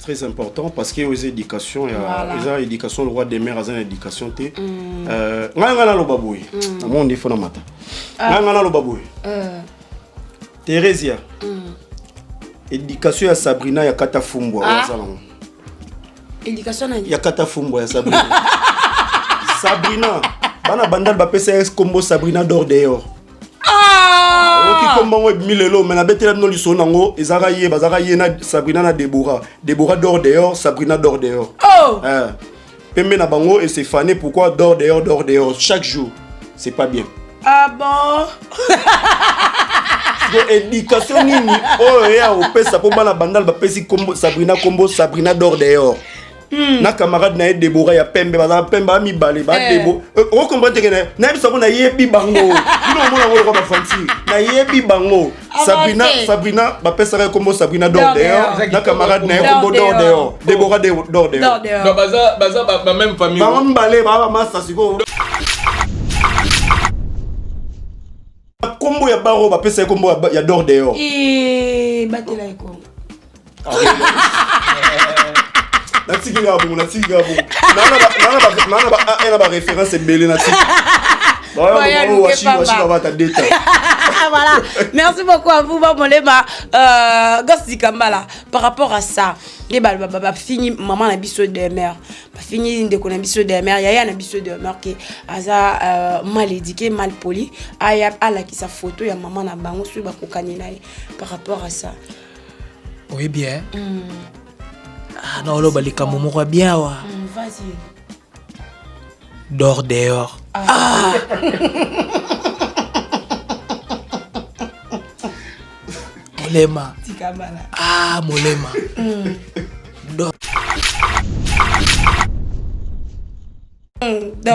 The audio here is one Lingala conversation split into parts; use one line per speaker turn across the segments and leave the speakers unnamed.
très important parce que aux éducations il y a les éducations le roi des mères a une éducation té ngana lo baboui na monde faut na mata ngana lo baboui Theresia éducation ya Sabrina ya kata fumbwa wazalanga
éducation na
ya kata fumbwa ya Sabrina Sabrina bana bandal ba pesa combo Sabrina dehors dehors qui comme milelo mais na betela no liso nango ezaka ye bazaka ye na Sabrina na Deborah dehors dehors Sabrina dehors dehors pembe na bango et c'est fané pourquoi dehors dehors chaque jour c'est pas bien
bon
éducation nini ya opesa po bana bandal ba pesi combo Sabrina dehors dehors na camarade na Deborah ya pembe bazaka pembe mi balé ba Debo on comprend que na biso na yebi bango bino mona ngolo ba fanti na yebi bango Sabrina ba pesa combo Sabrina dehors dehors na camarade na combo dehors dehors Deborah dehors dehors
donc baza ba même famille
ba mbalé ba massa siko combo ya baro ba pesa combo ya dehors dehors
batela eko
na tiki ga bon na ba référence belé na tiki
voilà, merci beaucoup à vous, Molema. Gosti Kambala, par rapport à ça, fini maman na biso de mère, fini de connaître biso de mère, yaya na biso de mère qui a mal éduqué, mal poli, aya ala qui sa photo ya maman na bango sur ba kokani na par rapport à ça.
Oui bien. Ah non, le balika momo bien wa.
Vas-y.
Dehors dehors. Molema. Molema.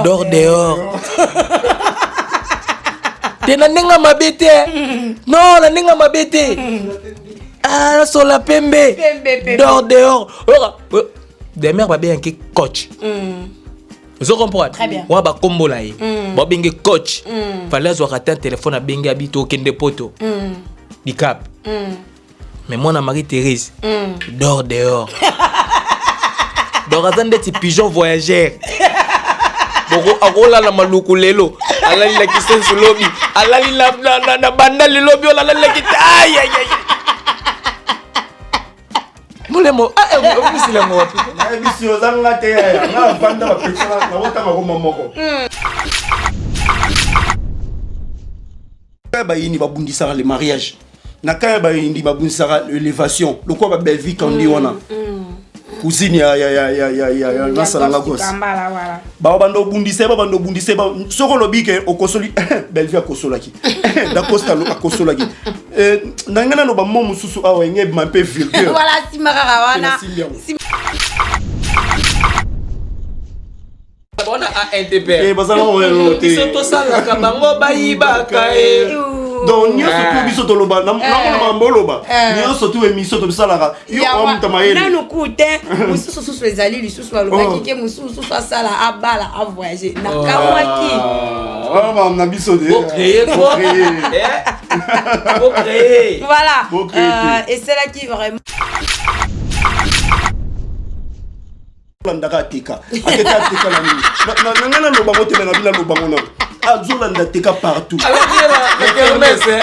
Dehors dehors. Tena nenga mabete. Non, la nenga mabete. Sur la pembe. Dehors dehors. Des mères va bien qui coach. Vous comprenez?
Très bien.
Wa ba kombo la yi. Ba bengi coach. Fallait avoir un téléphone à bengi habito kende poto. Di cap. Mais moi na Marie-Thérèse. Dehors dehors. Donc attendez ti pigeon voyageur. Boko akola la maluku lelo. Alali la kisensu lobby. Alali na banda le lobby la la ki aïe aïe aïe. Molemo vous le mot.
Émission zanga te na banda ba pesa na wota ngoma moko. Ba yini ba bundisa le mariage. Na ka ba yini ba bundisa l'élévation. Le quoi ba belle vie quand dit wana. Cousine ya nasala nga gosse. Ba bando bundisa soko lobike okosoli belle vie akosolaki. Da costa akosolaki. Nangana no ba momu susu awa ngebe ma pe vulgaire.
Voilà simara wana.
On a NTP.
Bazana on
Biso to sala ka bango bayibaka
donc nyo surtout biso to loba na mboloba nyo surtout émission to bisala yo on tamaye
na no kute mususu ezali lisusu balobaki ke mususu sala abala a voyager na kawaki
na biso de
créer
voilà et c'est là qui vraiment
ndaka tika ateka tika na nini na loba mote na bila loba ngona azolanda tika partout
la kermesse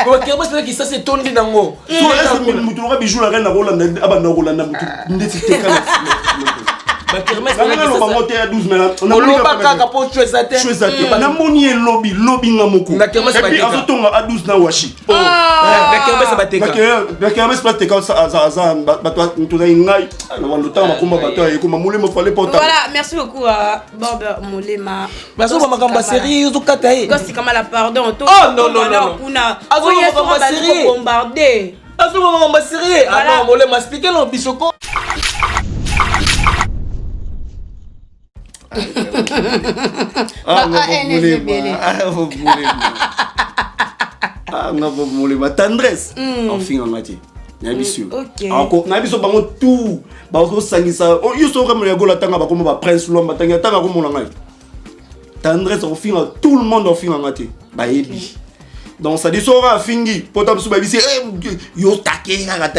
ko kermesse qui ça c'est tondi nango
so est mutu ka bijou la na rolanda abana rolanda mutu ndeti tika na
ba kermesse
na loba mote ya 12 mena
on loba kaka po chwezate
na moni lobby ngamoko
na kermesse ba tika
azotonga a 12 na washi
na kermesse ba tika
na kermesse pas tika za bato mutu na ngai na wando tanga makomba bato ya ko mamule fallait pas.
Voilà, merci beaucoup Bob Molema.
Merci pour makamba série zo kata yi.
Gosti kama la pardon to.
Oh non non non.
Kuna
azo makamba série
bombarder.
Azo makamba série. Ah non Molema expliquer lo bisoko.
Tendresse enfin en matière na biso bango tout bazo sangisa yo so comme le gola tanga ba comme ba prince lomba tanga comme la ngai tendresse au fin tout le monde au fin en matière ba yebi donc ça dit sora fingi potam su ba bisi yo take ga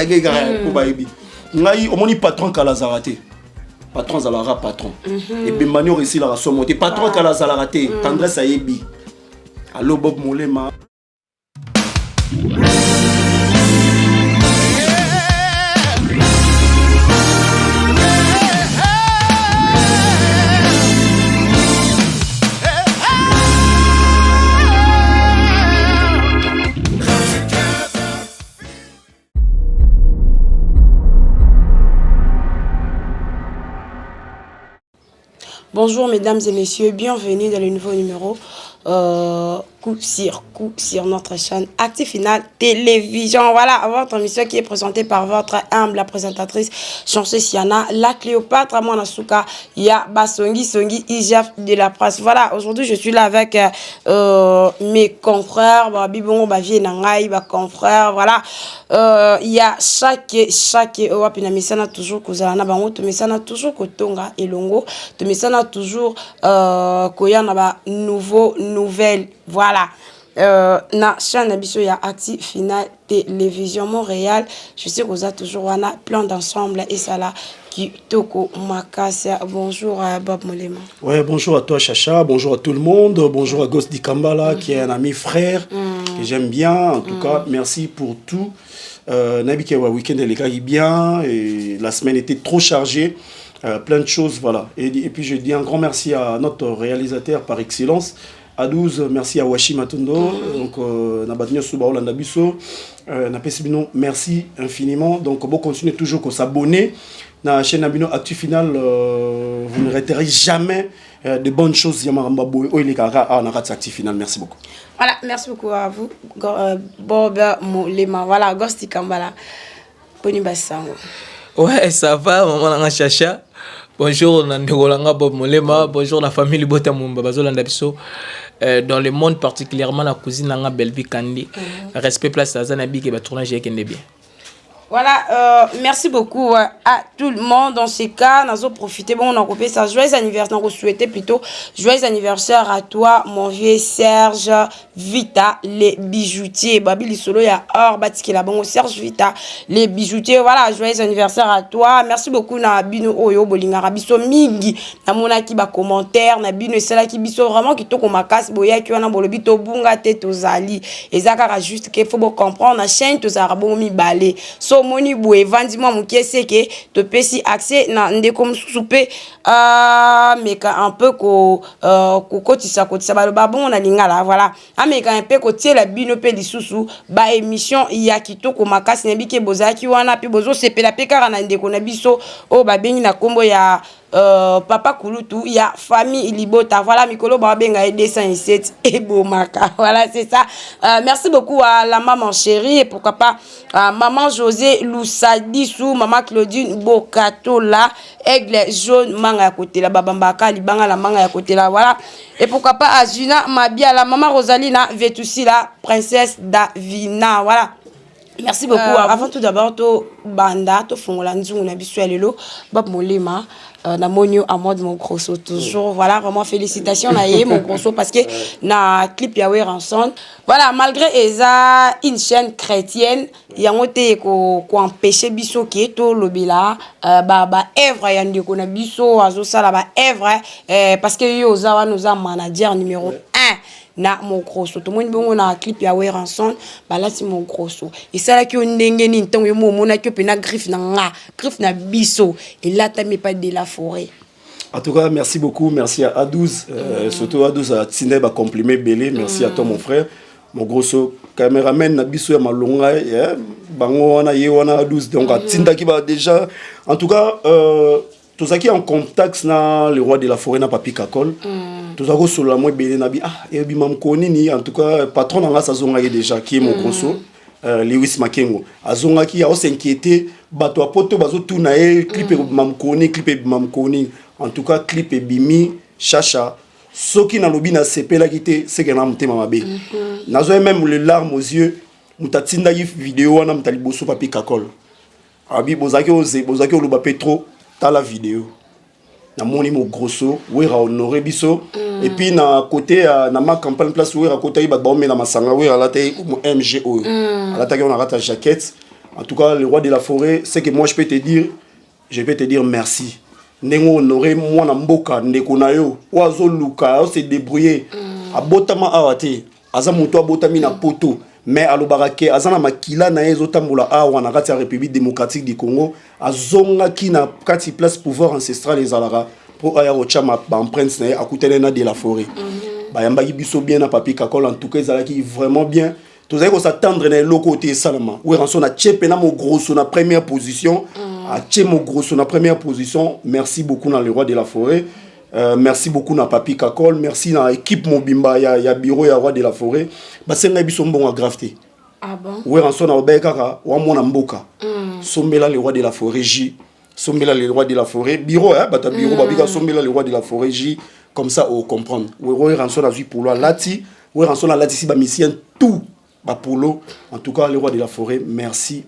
ko ba yebi ngai omoni patron kala zaraté patron zalara patron et bembani réussi la somoté patron kala zaraté tendresse ayebi allo Bob Molema.
Bonjour mesdames et messieurs, bienvenue dans le nouveau numéro coup sur notre chaîne Actif Final Télévision. Voilà, votre émission qui est présentée par votre humble présentatrice Chanceux Siana, la Cléopâtre, Mwanasuka, Ya Basongi, Songi, Ijaf de la presse. Voilà, aujourd'hui je suis là avec mes confrères, Bibongo, Bavie Nangai, confrères, voilà. Il y a chaque Wapina Misana toujours Kozalana Bango, Misana toujours Kotonga et Longo, Misana toujours Koyana nouvelle, voilà. Na chaîne Abisso ya Actif Final Télévision Montréal. Je sais que vous avez toujours un plan d'ensemble et ça là qui toko makasa. Bonjour à Bob Molema.
Ouais, bonjour à toi Chacha, bonjour à tout le monde, bonjour à Ghost Dikambala qui est un ami frère que j'aime bien. En tout cas, merci pour tout. Nabi wa week-end les gars bien et la semaine était trop chargée. Plein de choses, voilà. Et puis je dis un grand merci à notre réalisateur par excellence, à 12, merci à Washi Matundo, donc Nabatnyo Subaola Landabiso, Napesibino, merci infiniment. Donc bon, continuez toujours à s'abonner à la chaîne Nabino Actif Final, vous ne raterez jamais de bonnes choses. Actif Final, merci beaucoup.
Voilà, merci beaucoup à vous, Bob Molema. Voilà, Ghost Dikambala, Pony Bassango.
Ouais, ça va, maman Chacha. Bonjour, Nandegolanga Bob Molema. Bonjour, la famille Bota Mumba Bazolanda Biso. Dans le monde, particulièrement la cousine Nanga Belvi Kandi. Respect place à Zanabi qui va tourner chez Kende bien.
Voilà, merci beaucoup à tout le monde. Dans ces cas, nous avons profité. Bon, on a coupé ça. Joyeux anniversaire. On souhaitait plutôt joyeux anniversaire à toi, mon vieux Serge Vita, les bijoutiers. Babi Lissolo, il y a Or, Batiki là, bon, Serge Vita, les bijoutiers. Voilà, joyeux anniversaire à toi. Merci beaucoup, Nabino Oyo, Bolinga Rabiso, Mingi, Namona qui va commentaire, Nabino et cela qui biso vraiment qui toko makas, Boya qui wana bolobito, Bunga, Tetozali. Et Zakara juste qu'il faut comprendre, la chaîne, Tozarabo, Mi Balé. So, moni boue vandima mukiese ke to pesi accès na ndeko msusupe meka un peu ko kotisa baloba bon na lingala voilà ameka un peu ko tiela bino pe lisusu ba émission ya kitoko makasi nebike bozaki wana pe bozo sepela pe kara na ndeko na biso o ba bengi na kombo ya Papa Kulutu, il y a famille Libota. Voilà, Mikolo Babenga et 207 et Bomaka. Voilà, c'est ça. Merci beaucoup à la maman chérie et pourquoi pas à maman José Loussadissou, maman Claudine Bokatola, aigle jaune manga à côté là, Babambaka, Libanga la manga à côté là. Voilà. Et pourquoi pas à Juna Mabia, la maman Rosalina Vetussi, la princesse Davina. Voilà. Merci beaucoup. Avant tout d'abord, to banda, to fongola nzungu na biso lelo, Bob Molema, na monio à mode mon grosso toujours. Voilà, vraiment félicitations na ye mon grosso parce que na clip yawe ensemble. Voilà, malgré eza une chaîne chrétienne, yango te ko empêcher biso ki to lobila ba œuvre ya ndeko na biso azo sala ba œuvre parce que yo zawa nous a manager numéro 1. Na mon grosso to moni bongo na clip ya wer ensemble balati mon grosso et ça là qui on ndenge ni ntongo yo mona ki pena griffe na biso et là t'as pas de la forêt.
En tout cas, merci beaucoup, merci à A12, surtout A12 à Tine ba complimer belé, merci à toi mon frère, mon grosso caméraman na biso ya malonga bango wana ye wana A12 donc à Tinda qui va déjà en tout cas tous ceux qui en contact na le roi de la forêt na papi kakol tous ceux qui sont là moi belé na bi et bi mam konini en tout cas patron na sa zonga déjà qui est mon grosso Lewis Makengo azonga qui a s'inquiété bato apoto bazo tuna e clip mam koni en tout cas clip e bimi chacha soki na lobi na sepela kité c'est que na mtema mabe nazo même les larmes aux yeux mutatinda yi vidéo wana mtali boso papi kakol abi bozaki oloba petro ta la vidéo na moni mo grosso wera honoré biso et puis na côté na ma campagne place wera côté ba bomé na masanga wera la tay mo MGO ala tay on a rata jaquette En tout cas, le roi de la forêt, c'est que moi je peux te dire merci. Nengo honoré moi na mboka ndeko na yo oazo luka o se débrouiller abotama awate aza muto abotami na poto mais alobaka ke aza na makila na yezo tambola awa na kati ya République démocratique du Congo azonga ki na kati place pouvoir ancestral ezalaka pour aya ochama ba empreinte na akutele na de la forêt ba yambaki biso bien na papi kakol en tout cas ezalaki vraiment bien. Tous allez s'attendre dans le côté seulement. Oui, on a tchépé na mo grosso na première position. A tché mo grosso na première position. Merci beaucoup dans le roi de la forêt. Merci beaucoup na papi Kakol. Merci na équipe Mobimba ya bureau ya roi de la forêt. Bah c'est na biso bon à grafté.
Ah bon?
Oui, on a obéka ka wa mona mboka. Sombela le roi de la forêt J. Sombela le roi de la forêt bureau hein bata bureau babika sombela le roi de la forêt J comme ça on comprendre. Oui, on a vu pour la lati. Oui, on a lati si ba mission tout. Bapolo, en tout cas, le roi de la forêt, merci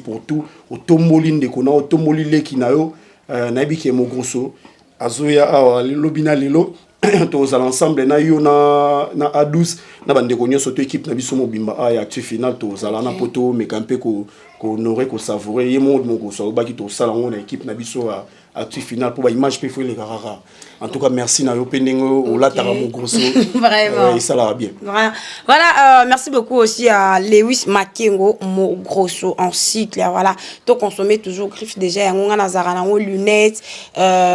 pour tout. Au Tomolin de Kona, au Tomolile Kinayo, Nabiki et Mogrosso, Azoya, Lobina Lilo, tous à l'ensemble, na A12, na bande konyo soto équipe na biso mobimba a actif final tous à la na poto mais campé ko honorer ko savourer yemo Mogrosso ba ki to sala on équipe na biso a actif final pour ba image pe les garara. En tout cas, merci na yo pendengo au latara Mogrosso.
Vraiment.
Et ça va bien.
Voilà, merci beaucoup aussi à Lewis Makengo Mogrosso en cycle. Voilà, to consommer toujours griffe déjà yango nazara nango lunettes,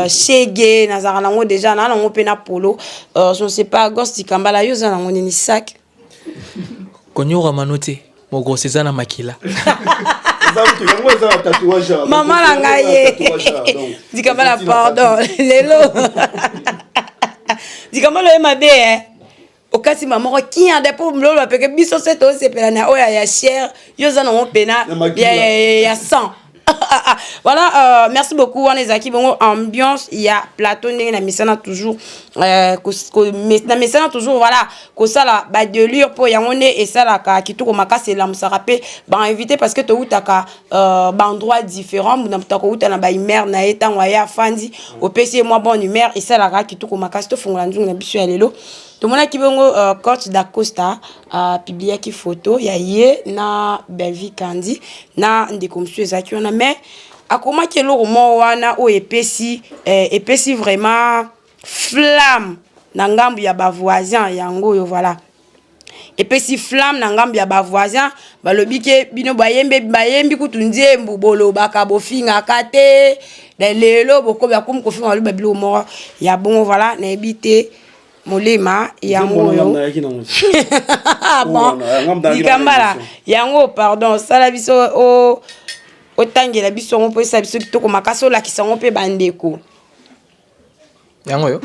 chege nazara nango déjà na nango pena polo. Je ne sais pas Ghost Kambala yo za nango ni sac.
Konyo ramanote Mogrosso za na makila.
Maman la ngaye. Dikambala pardon. Lelo. Dikambala mabe hein. Okasi maman qui a des problèmes là parce que biso c'est aussi pelana oya ya cher yo za na pena ya 100. Voilà, merci beaucoup on les acquis bon ambiance il y a plateau na misana toujours na misana toujours voilà ko sala ba de lure pour yangone et ça la ka kituko makase la musarape ba invité parce que to utaka ba endroit différent muna mutako utana ba imer na eta waya fandi au PC moi bon humeur et ça la ka kituko makase to fungola nzungu na biso ya lelo. Tout le monde qui bongo coach d'Acosta a publié qui photo ya ye na Belvi Kandi na ndeko monsieur Zaki on a mais akoma ke lo mo wana o epesi vraiment flamme na ngambu ya ba voisin yango yo voilà epesi flamme na ngambu ya ba voisin balobi ke bino bayembi kutu nzembu bolo baka bofinga kate lelo boko ba kum ko finga lo babilo mo ya bon voilà na ebité Molema yango yo bon Dikambala yango pardon sala biso o tangela biso ngo po sa biso kitoko makaso la kisango pe bandeko
yango yo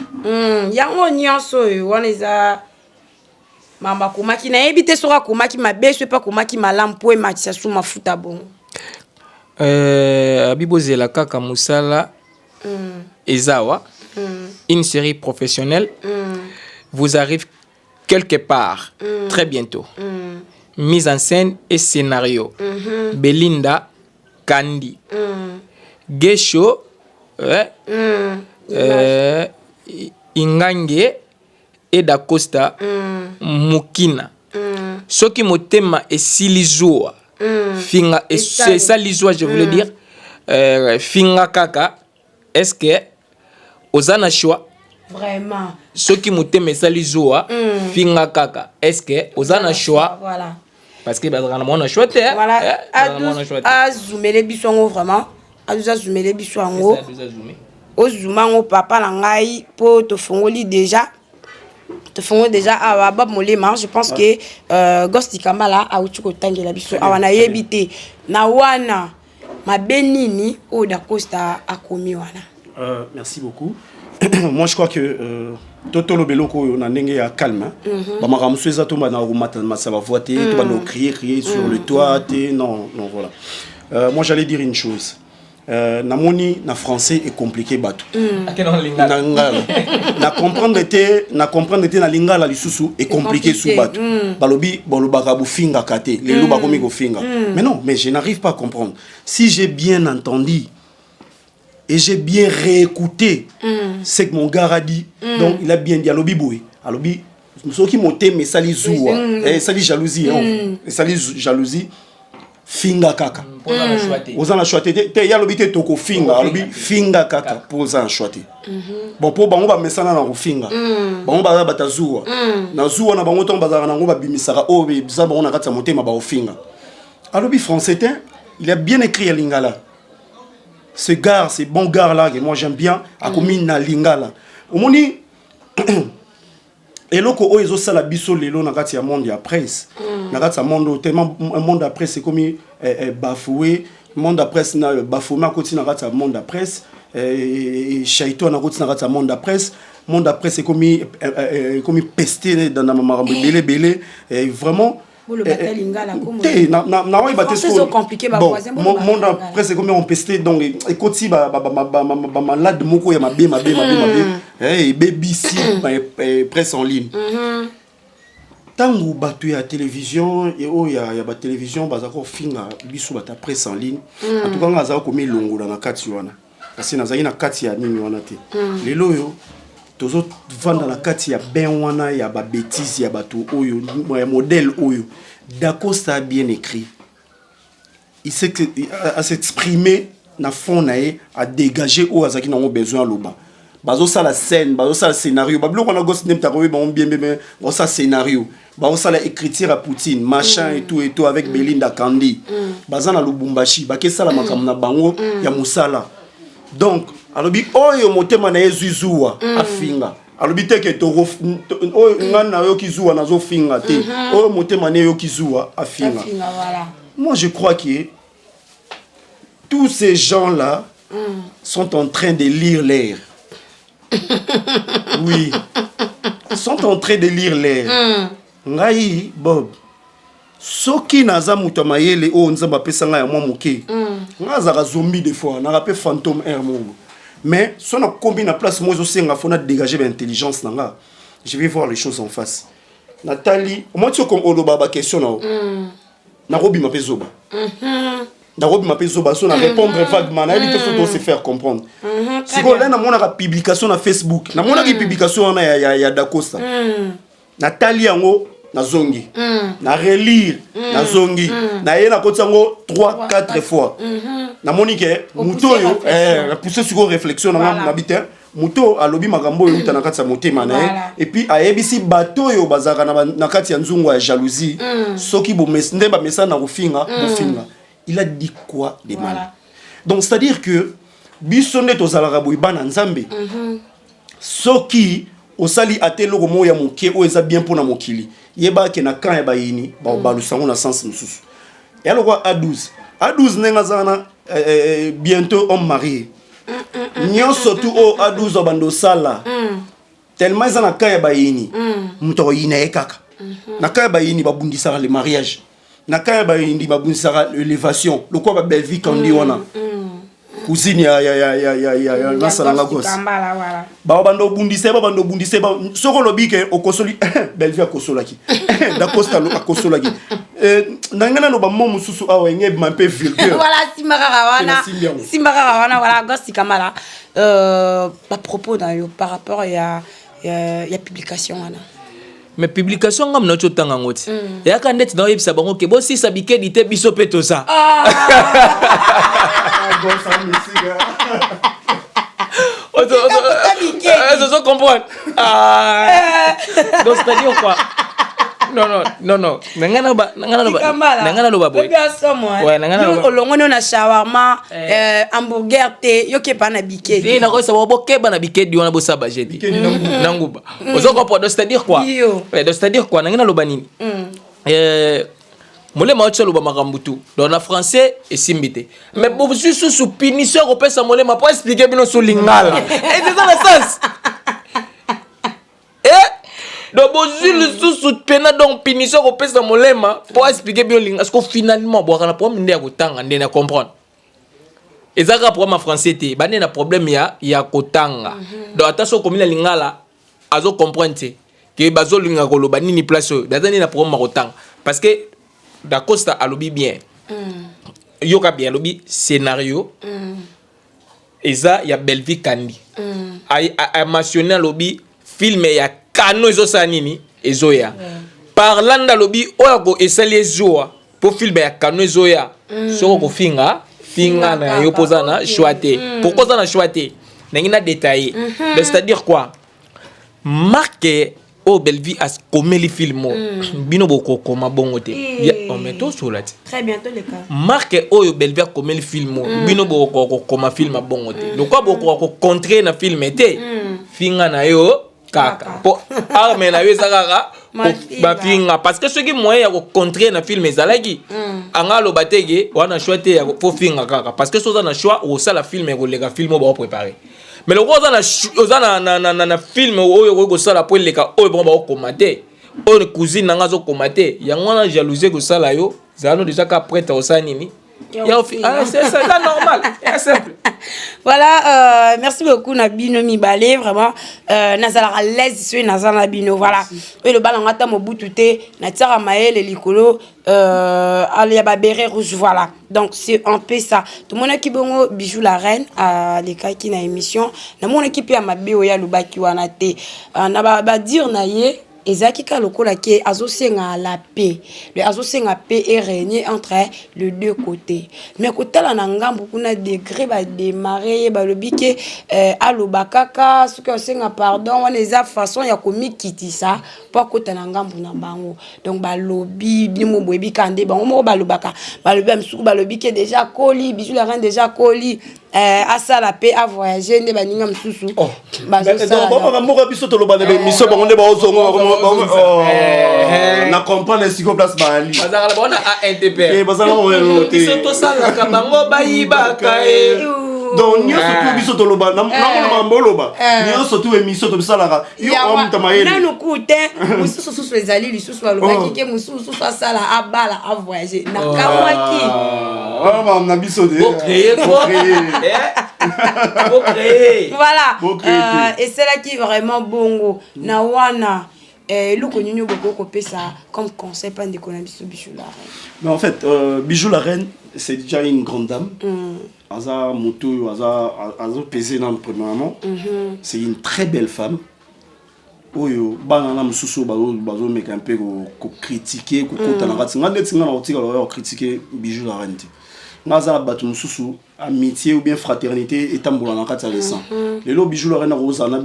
yango nyonso yo wana eza mamba komaki na ebite soka komaki mabeso pa komaki malampo e matisa su mafuta bon
abibozela kaka musala ezawa une série professionnelle vous arrive quelque part très bientôt. Mise en scène et scénario. Belinda Kandi. Gesho Ingange et d'Acosta Mukina. Ce qui me thème est Silizua. Finga et c'est ça l'iswa je voulais dire. Finga kaka. Est-ce que Ozana choix
vraiment
ceux qui m'ont messali zoa finga kaka est-ce que Ozana choix
voilà
parce que bazana mona choix
voilà a zoomer les bisongo vraiment a zoomer les bisongo o zoomango papa na ngai po to fongoli déjà à Bob Molema je pense que Ghost Kambala a uti ko tangela biso awana yebite na wana mabenini o d'Acosta a komi wana.
Merci beaucoup. Moi, je crois que Toto Lobeloko, on a un calme. Ça va voter, tu vas nous crier sur le toit. Non, voilà. Moi, j'allais dire une chose. Namoni, na français est compliqué. Na comprendre na lingala lisusu est compliqué sous batu. Balobi, bolobaka finga kate, les loba komi ko finga. Mais non, mais je n'arrive pas à comprendre. Si j'ai bien entendu, et j'ai bien réécouté ce que mon gars a dit. Donc, il a bien dit, alobi boy. Alobi, ceux qui m'ont mais sali zoua. Sali jalousie. Sali jalousie. finga kaka oza na choix te ya lobi te toko finga alobi finga kaka po oza na choix te bon po bango bamesana na kofinga bango baza batazuwa na zuwa na bango ntongo bazalaka nango babimisaka oyo biza bango na kati ya motema baofinga alobi français te il a bien écrit à lingala ce gars ce bon gars là que moi j'aime bien akomi na lingala omoni eloko oyo ezosala biso lelo na kati ya monde ya presse na kati ya monde tellement monde ya presse ekomi bafoué monde ya presse na bafoué akoti na kati ya monde ya presse shaiton akoti na kati ya monde ya presse ekomi pesté dans makambo ebele vraiment na oyo monde presque comme on pesté donc ekoti malade moko ya mabe BBC presse en ligne tango bato ya télévision et oyo ya ba télévision bazako finga biso bata presse en ligne en tout cas ngazako komi longola na kati wana kasi nazali na kati ya nini wana te lelo yo tozo vanda na kati ya ben wana ya ba bêtise ya bato oyo ya modèle oyo Dacosta a bien écrit il sait que à s'exprimer na fond nae à dégager au azaki na besoin loba bazo ça la scène bazo ça le scénario bablo on a gosse nem ta bien bon ça scénario bazo ça la écriture à Poutine machin et tout avec Belinda Kandi bazana Lubumbashi baké ça la makamna bango ya musala donc alobi oyo motema na ezuzuwa afinga alobi te ke to ngana yo kizuwa nazo finga te oyo motema ne yo kizuwa afinga moi je crois que tous ces gens là sont en train de lire l'air oui sont en train de lire l'air ngai Bob soki naza muto mayele o nzamba pesa nga ya mwa moke ngaza ka zombie des fois na rappel fantôme air mongo mais si on a combien de place moi aussi on a dégager l'intelligence nanga je vais voir les choses en face Nathalie moi tu comme oloba ba question na robi ma pezoba na robi ma pezoba so na répondre vaguement na il faut se faire comprendre si on là na mona ka publication na Facebook na mona ki publication na ya Dacosta Nathalie yango na zongi na relire na zongi na yena kotango 3-4 fois na monike muto yo pousser sur réflexion na habiter muto alobi makambo yo na kati ya motema na et puis ayebisi bato yo bazaka na kati ya nzungu ya jalousie soki bo mesnde ba message na kofinga il a dit quoi de mal donc c'est à dire que bisonde tozalaka boyibana nzambe soki osali atelo ko moya mokie o eza bien pona mokili yeba ke na kan ya bayini ba balusango na sens mususu et alors à 12 nenga zana bientôt homme marié nyo surtout au à 12 bando sala tellement za na kan ya bayini muto yina ekaka na kan ya bayini babundisa le mariage na kan ya bayini babundisa l'élévation le quoi ba belle vie quand dit wana cousine ya nasalanga gosse ba bando bundise soko lobike okosoli belle vie akosolaki Dacosta lo akosolaki nangana no ba momu susu awa ngebe un peu vulgaire
voilà simbara wana voilà gosse kamala à propos dans par rapport ya publication wana
mais publication ngam na chotanga ngoti ya ka net na yebisa bango ke bo si sabike dite biso peto ça je comprends donc c'est-à-dire quoi non nangana lo ba boy ouais nangana lo
olongono na shawarma hamburger te yoke pa na bike
ni na ko sa bo ke ba na bike di wana bo saba jeti nanguba ozo comprendre donc c'est-à-dire quoi donc c'est-à-dire quoi nangana lo ba nini molema otshelo ba makambutu dans la français et simbité mais bo sous punition ko pesa molema pour expliquer bino sous lingala et c'est ça le sens donc bonjour sous pena donc punition ko pesa molema pour expliquer bino lingala parce que finalement bo kana problème ndé ko tanga ndé na comprendre ezaka problème français té ba na problème ya kotanga donc attention comme la lingala azo comprendre que bazo linga ko loba nini place dazani na problème kotanga parce que Dacosta alobi bien yoka bien alobi scénario eza ya Belvi Kandi a mentionné alobi film ya Kano ezo sa nini ezo ya parlant alobi oya ko esali ezoa po film ya kano ezoya soko kofinga finga na yo poza na choix te pourquoi ça na choix te ndenge na détaillé mais c'est-à-dire quoi marque o belvi as komeli film bino boko koma bongo te ya on met tout sur la
très bientôt le cas
marque oyo belvi a komeli film bino boko koma film bongo te donc boko contrer na film te finga na yo kaka po arme na yo ezakaka bafinga parce que soki moyen ya contrer na film ezalaki anga lo batege wana choix te ya fo finga kaka parce que soza na choix o sala film ko lega film ba préparer mais le gros na film oyo ko sala po leka oyo ba commenter oyo cousine nanga zo commenter yango na jalousie ko sala yo zano déjà ka prête au sanini c'est ça normal c'est simple.
Voilà, merci beaucoup Nabino Mibale, vraiment nazala à l'aise sur nazala Nabino, voilà. Et le ballon ata mobutute na tira maël likolo alia babere rouge, voilà. Donc c'est un peu ça. Tout le monde qui bongo bijou la reine à l'école qui na émission, na mon équipe ya mabeo ya lubaki wana te. Na ba dire na ye ezaki ka lokola ke azosenga la paix. Le azosenga paix est régné entre les deux côtés. Mais kotala na ngambu kuna degré ba démarrer ba lobike alobakaka ce que senga pardon on les a façon ya komikitisa pour kota na ngambu na bango. Donc ba lobi bimo boyebi kande bango mo ba lobaka. Ba lobi amsuku ba lobike déjà coli, bijou la reine déjà coli. À ça la paix à voyager ne baninga msusu
na comprendre siko place bali
bazala bona a NTP
bazala
biso to sala ka bango bayibaka
donc nyo surtout biso to loba na mboloba nyo surtout émission to bisalaka yo amta mayele
nanu kute mususu ezali lisusu balobaki ke mususu sala abala a voyager na kamwaki
na biso de
voilà et c'est là qui vraiment bongo na wana loko nyonyo boko kopesa comme conseil pas de connaître bijou la reine.
Mais en fait bijou la reine c'est déjà une grande dame. Aza moto aza pesé dans le premièrement. C'est une très belle femme. Oyo bana na mususu bazo meka un peu ko critiquer ko kota na ngati ngande tsinga na otika lo critiquer bijou la reine. Ngaza batu mususu amitié ou bien fraternité etambola na kati ya lesan. Lelo bijou la reine rozana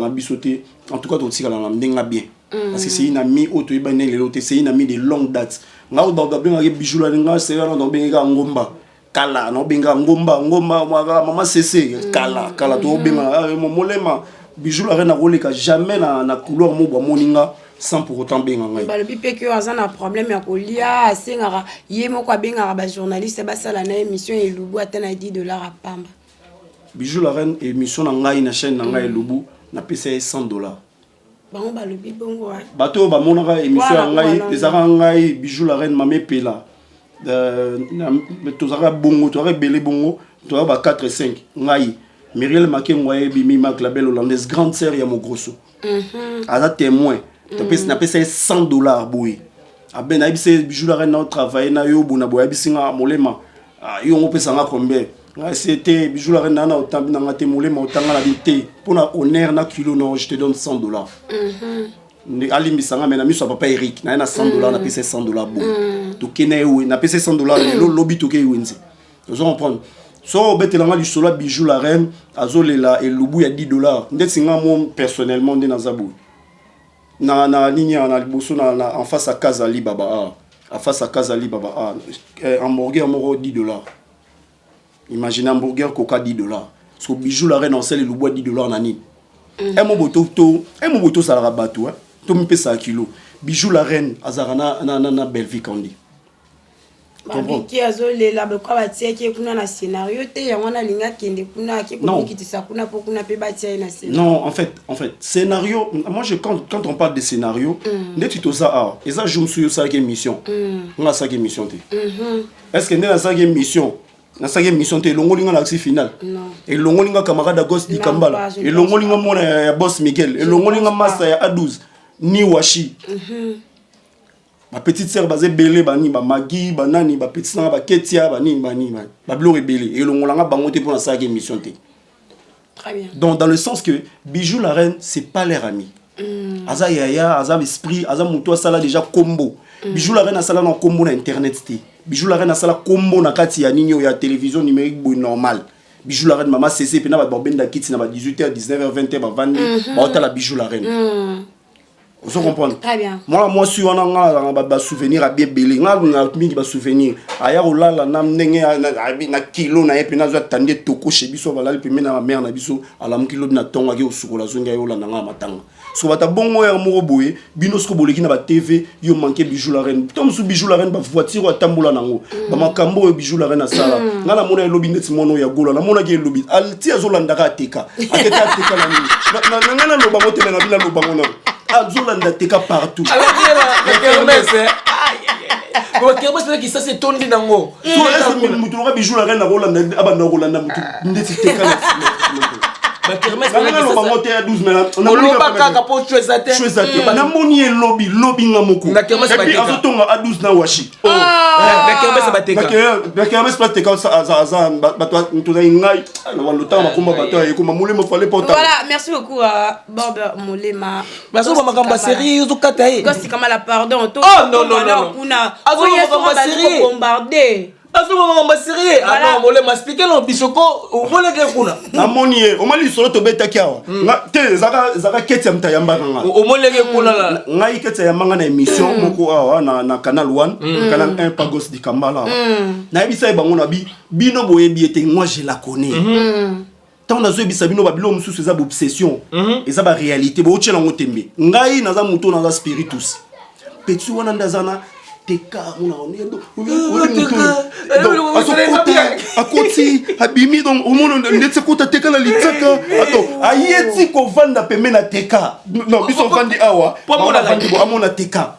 bisoté en tout cas otika la ndenga bien. Parce que c'est une amie auto ibane lelo c'est une amie de longue date. Ngao do benga bijou la reine c'est là do benga ngomba. Kala no benga ngomba mama cc kala to benga molema bijou la reine roleka jamais na couleur mo bo moninga sans pour autant benga ngai
ba le pipe que azana problème ya kolia sengara ye moko benga ba journaliste ba sala na émission et lubu atana $10 à pamba
bijou la reine émission na ngai na chaîne na ngai lubu na pesa $100
bango ba le bibongo
bato ba monaka émission na ngai ezaka ngai bijou la reine mame pela tozaka bongo tozaka belé bongo tozaka ba 4 5 ngai Muriel Makengo bimi mak la belle hollandaise grande sœur ya Mogrosso aza témoin na pesa $100 boy abena ibise bijou la reine na travailler na yo bona boya bisinga molema yo ngo pesa nga combien c'était bijou la reine na otambi na ngate molema otanga na bité pona honneur na kilo non je te donne $100 ali misanga mena miso papa Eric na $100 na pesa $100 bon to kene we na pesa $100 le lobby to ke wenzi vous comprendre so betelanga du solo bijou la reine azolela elubu ya $10 ndetinga mo personnellement ndé na zabu na ligne na liboso na en face à Casa Libaba en face à Casa Libaba hamburger moko $10 imagine hamburger coca $10 so bijou la reine en sel elubu ya $10 na nini mo boto ça la bateau to mi pesa kilo bijou la reine azarana na belle vie kandi
qui azolela bekwa batia ki kuna na scénario te yango na linga kende kuna ki komikitisa kuna po kuna pe batia na scénario.
Non, en fait scénario moi quand on parle de scénario ndetu to ça et ça joue sur ça émission on ça émission te est-ce que na ça émission na ça émission te longolinga l'axe final et longolinga camarade Agos di Kambala et longolinga mona ya boss Miguel et longolinga master ya A12 ni washi ma petite sœur basée belé bani ba magi banani ba petite sœur ba ketia bani ba blore belé et longolanga bango te pour la saga émission te.
Très bien.
Donc dans le sens que bijou la reine c'est pas leur ami aza yaya aza esprit aza muto asala déjà combo Bijou la reine asala na combo na internet ti Bijou la reine asala combo na kati ya nini ya télévision numérique boy normal Bijou la reine mama cc pena ba benda kiti na ba 18h 19h 20h ba vandi ba otala Bijou la reine vous comprenez
très bien
moi suis on a ba souvenir à bien belé nga mingi ba souvenir aya olala na ndenge na kilo na epena zo tande toko chez biso balali pemena na mère na biso ala mkilo na tonga ke osukola zonga yo la nga matanga so bata bongo ya moko boye bino sko boleki na ba TV yo manqué Bijou la reine tom su Bijou la reine ba voiture atambola nango ba makambo yo Bijou la reine asala nga na mona lobi ndeti mono ya gola na mona ke lobi alti azolanda ka teka aketa teka na ni na loba motela na bila loba ngona azolanda teka partout
qui ça c'est tondi nango
so est-ce que mutu ka Bijou la reine na rolanda abana rolanda mutu ndeti teka na na moni lobby nga moko et azotonga a 12 na washi
voilà merci beaucoup Bob Molema
merci pour ma série
Gosti Kamala pardon
oh non non non
bombardé
sérieux alors on m'expliquer non bisoko on voulait que kuna
amoni o mali solo to beta kiawa te zaka ketya mtayamba nga
o molenge kuna la
ngai ketya yamba na émission moko awa na canal 1 canal 1 pagos di Kambala na ebisa bango na bino boyebi ete moi je la connais tant nazo ebisa bino ba bilo mususu eza obsession eza ba réalité bo tshela ngotembe ngai naza muto naza spiritus petit wana ndazana teka una onedo akoti abimi donc omono ndetse kota teka na litaka ato ayeti ko vanda pembe na teka non biso vandi awa vandi bo amona teka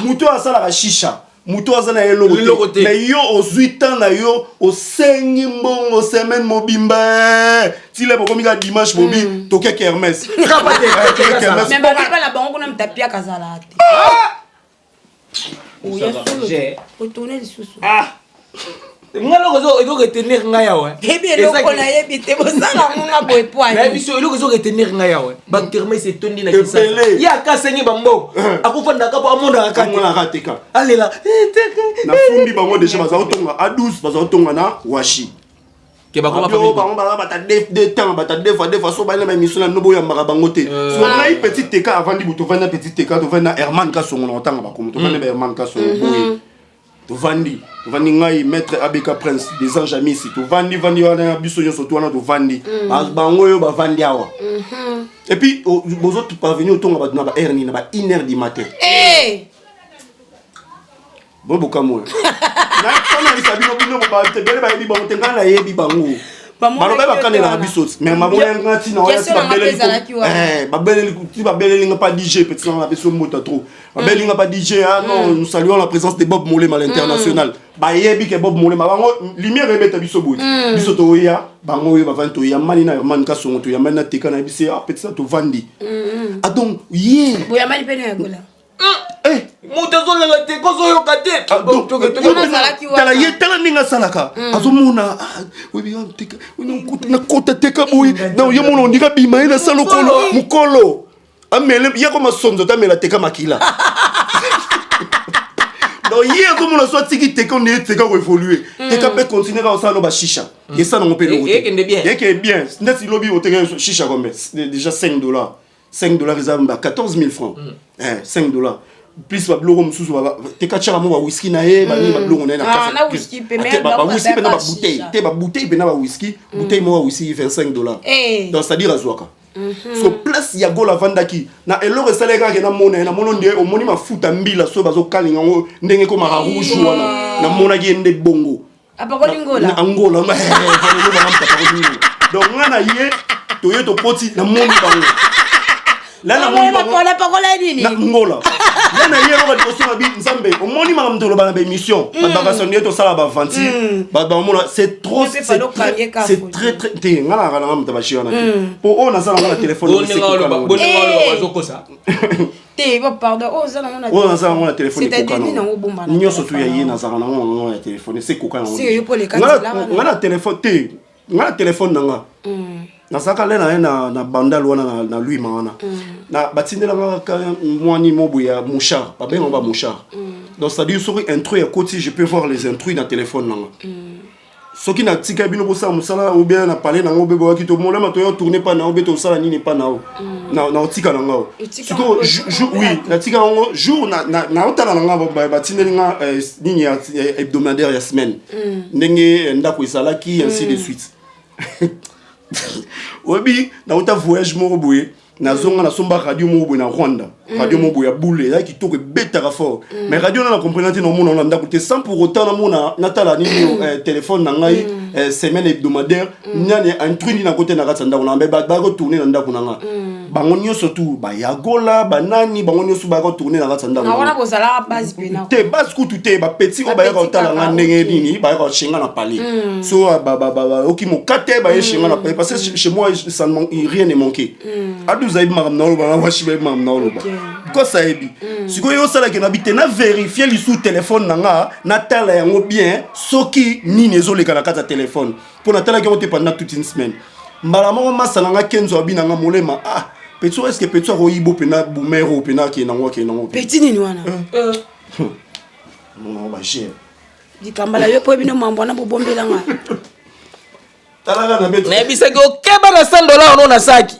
muto asala ka shisha muto azana yelo te na yo ozuita na yo osengi mbongo semaine mobimba tile boko mika dimanche mobi toke kermesse
mais ba la bango kuna mtapia kazala te oh ya solo retourner les sous
ngalo ko retenir nga yawe
bien loko na yebi te bosala nga boy point
na biso eloko retenir nga yawe ba kermesse tondi na kisa ya kasengi bambo akufanda ka pa amonda
akamona rateka
alela
na fundi bango déjà bazaotonga a 12 bazaotonga na washi ke bakoma famille bango bata de temps bata deux fois so bana ma mission na nobo ya mbaka bango te so na i petit teka avant di buto vana petit teka to vana Herman Kasongo na otanga bakomo to vana Herman Kasongo boy to vandi ngai maître Abeka Prince des anges amis si to vandi wana biso nyoso to wana to vandi bango yo ba vandi awa et puis bozo to parvenir otonga ba na ba erni na ba 1h du matin bon bokamo na kona lisabino bino ba te bele ba yebi ba tenga na yebi bango balo ba kanela na biso mais maman ngati na wala ti ba bele nga pas DJ petit na biso mota trop ba bele nga pas DJ ah non nous saluons la présence de Bob Molema à l'international ba yebi ke Bob Molema bango lumière rebeta biso bout biso to ya bango yo ba vanto ya mali na man Kasongo to ya mana teka na biso ah petit to vandi ah donc
boya mali pene ya gola
mutezo la te kozo yo kate
tala yetala ninga salaka azomuna webi teka na kota teka boy donc yo mona ndika bima ina salo kolo mukolo amele yako masonzo tamela teka makila donc hier comme on a soit tiki teka on est teka ko évoluer teka peut continuer à salo ba shisha et ça non peut le et bien net lobby au teka shisha comme déjà $5 ils ont 14 000 francs $5 plus ba bloko mususu ba te kachara mo ba whisky na ye ba ni ba bloko na
na whisky pe mais
ba whisky pe na ba bouteille te ba bouteille pe na ba whisky bouteille mo ba whisky $25 donc c'est à dire azwaka so place ya gola vandaki na eloko esaleka ke na mona na mono ndie o moni mafuta mbila so bazo kalinga ngo ndenge ko mara rouge wana na mona ki ende bongo
apakoli ngola
angola ma donc ngana ye to ye to poti na moni bango là na moni bango
na pakola nini
na ngola là na ye ro ba so bi nzambe o moni ma mtolo ba na émission ba bakasoni to sala ba vanti ba mona c'est trop c'est très te ngala ngala mta ba shiona po ona sala na téléphone
c'est ko kana bonne bazoko ça
te ba pardon o za na
ona sala na téléphone
ko kana
nyoso tu ya ye na sala na téléphone c'est ko kana
c'est yo pour les ngala
téléphone te ngala téléphone nanga nazalaka le na ye na bandal wana na lui mawana na batindelanga mwani mobo ya mouchard babenga ba mouchard donc c'est-à-dire soki intrus ya koti je peux voir les intrus na téléphone nanga soki na tika bino bosala mosala ou bien na parler nanga obe boyaki to molema toyo tourner pas na obe tosala nini pas na o na otika nanga o siko oui na tika ngo jour na otala nanga batindelinga nini ya hebdomadaire ya semaine ndenge ndako esalaki ainsi de suite obi na uta voyage moko boye na zonga na somba radio moko boye na Rwanda radio moko boye ya boule ya kitoko betaka fort mais radio na comprendre na mona na ndako te sans pour autant na mona natala nini téléphone na ngai semaine hebdomadaire nyane intrus na côté na katsa ndako na ba ko tourner na ndako na nga bango nyonso tu ba yagola banani bango nyonso ba ko tourner na katsa ndako
na wana kozala base pena
te base kutu te ba petit ko ba ya ko tala nga ndenge nini ba ya ko chenga na pali so ba okimo kate ba ya chenga na pali parce que chez moi ça rien ne manqué adu zaib ma na lo ba wa shibe ma na lo ba ko ça ebi siko yo sala ke na bité na vérifier li sous téléphone nanga na tala yango bien soki nini ezoleka na kata téléphone pour na tala ke ote pendant toute une semaine mbala moko masala nga kenzo abinanga molema petit est-ce que petit ro yibo pena boumero pena ke nango
petit nini wana
non ba cher
dikambala yo po bino mambo na bobombela nga
tala na beto
na bisaki okeba na $100 ono na saki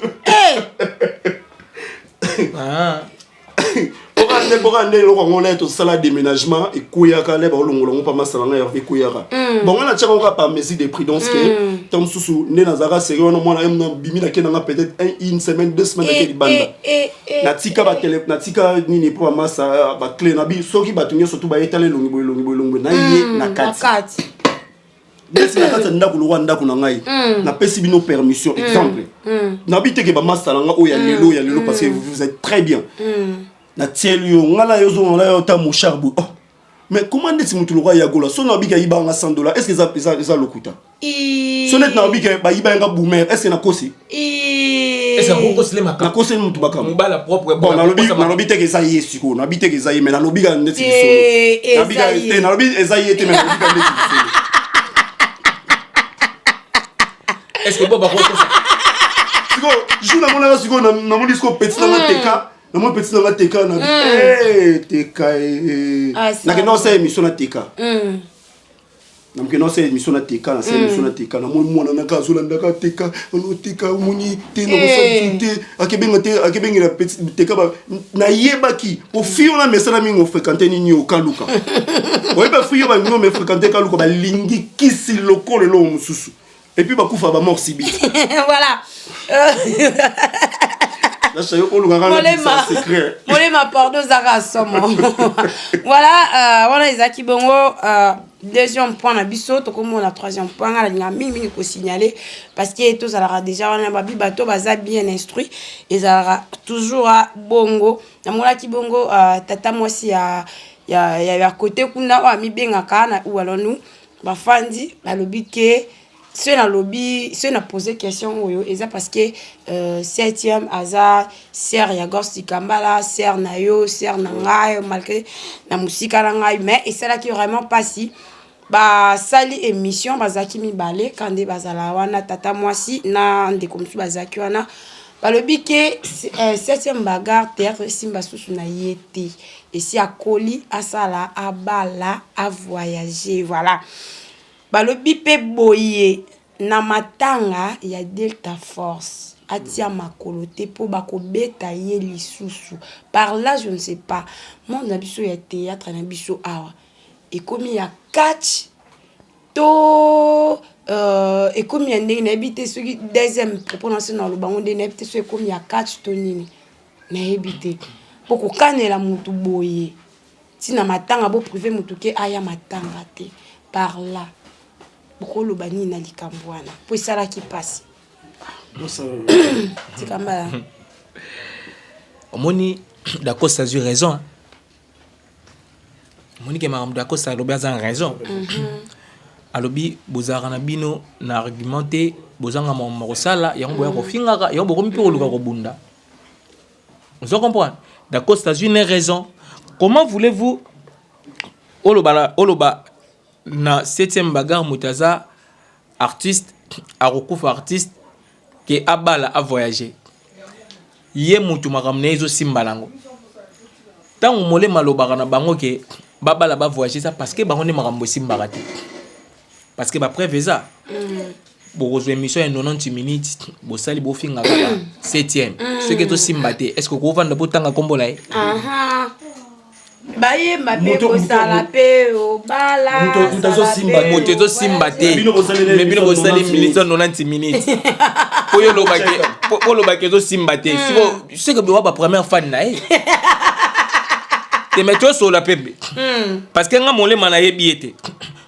Bogande loko ngona to sala déménagement et kuyaka le ba olongolongo pa masala nga ya kuyaka bon ngana tshaka ka pa mesure de prudence que tom susu ne nazaka sérieux no mona emna bimi na kenanga peut-être une semaine 2 semaines ke libanda na tika ba télé na tika nini po masa ba clé na bi soki batunyo surtout ba etale longi na ye na kati Dès na kati ndako lo wanda kuna ngai na pesi bino permission exemple na biteke ba masala nga o ya lelo parce que vous êtes très bien na tiel yo ngala yo zo ngala yo ta moucharbu mais comment dit mutu lo ya gola so na bika yiba nga $100 est-ce que ça lokuta so net na bika ba yiba nga boomer est-ce que na kosi
est-ce que ko silema
na kosi mutu baka
mobala propre
bon na lobi teke za yesiko na biteke za mais na lobi ga net solo na bika te na lobi eza yete mais na lobi ga net solo
est-ce que boba ko
siko jour na mona siko na mon disco petit na teka na mon petit na teka na teka na ke no say émission na teka na ke no say émission na teka na say émission na teka na mon mona na kazo la ndaka teka no teka moni te no so te akebenga la petit teka ba na yebaki au fio na mesala mingo fréquenter ni o kaluka ouais ba fio ba no me fréquenter kaluka ba lingi kisi lokole lo mususu et puis bakufa ba mort si vite
voilà
là ça yo ko lunga ngana secret
molema pardon zara somo voilà wana ezaki bongo deuxième point na biso to comme on a troisième point ngala nga mingi ko signaler parce que tous ala déjà wana babi bato baza bien instruit et ala toujours à bongo na mola ki bongo tata mwasi ya côté kuna wa mi benga kana ou alors nous bafandi balobi ke ceux na lobby ceux na posé question oyo eza parce que 7e aza sœur ya Gosti Kambala sœur na yo sœur na ngai malgré na musika na ngai mais et c'est là qui vraiment pas si ba sali émission bazaki mibale kande bazala wana tata mwasi na ndeko msu bazaki wana balobi ke 7e bagarre théâtre simba susu na yete et si akoli asala abala a voyager voilà balobi pe boye na matanga ya Delta Force atia makolo te po bakobeta ye lisusu par là je ne sais pas monde na biso ya théâtre na biso awa et comme il y a catch to et comme il y a ndenge na bité soki deuxième proposition na lobango de na bité soki comme il y a catch to nini na ebité poko kanela mutu boye si na matanga bo privé mutu ke aya matanga te par là bokolo bani na likambo wana po sala ki passe c'est comme ça
omoni Dacosta a eu raison omoni ke madame Dacosta a raison alobi bozara na bino na argumenté bozanga makosala yango boya kofingaka yango bokomi pe koluka kobunda vous comprenez Dacosta a eu une raison comment voulez-vous oloba na 7e bagarre mutaza artiste arokufa artiste que abala a voyager ye mutu makamne ezo simba nango tant molema lobaka na bango ke babala ba voyager ça parce que bango ne makambo simba te parce que ba preuve ça bozwe émission ya 90 minutes bosali bofinga kaka 7e ce que to simba te est-ce que ko vanda botanga kombo na ye
bayemba pe kosala pe obala
moto ezosimba te me bino bosali milita 90 minutes oyo lobake ezosimba te siko bewa ba première fan na ye te me tosola pembe parce que nga molema na yebi ete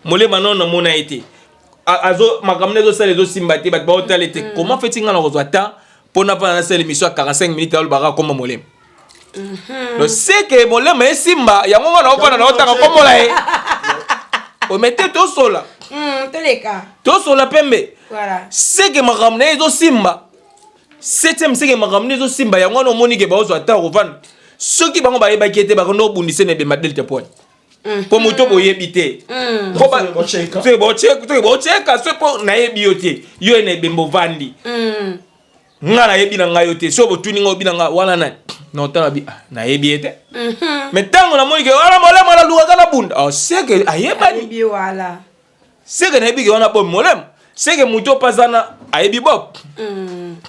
molema non na mona ete azo makamne ezosala ezosimba te bato baotala ete comment fait nga na kozwa temps mpona mpona nasala émission ya 45 minutes alobaka komba molema donc c'est que molema esimba yango nga na opana na otanga kombola ye omete tosola tosola pembe c'est que makamne ezosimba 7e c'est que makamne ezosimba yango na omoni ke baozwa temps kovanda soki bango bayebaki ete bakondo obundise na ebema delte point po moto boyebi te soki bocheka soki po nayebi yo te yo ena ebemba ovandi nga nayebi na ngai yo te so botuni nga obi na nga wana nani naotala bi nayebi ye te me ntango namoni ke wana molemo analukaka na bunda seke ayebani seke nayebi ke wana bobi molemo seke moto opasana ayebi bob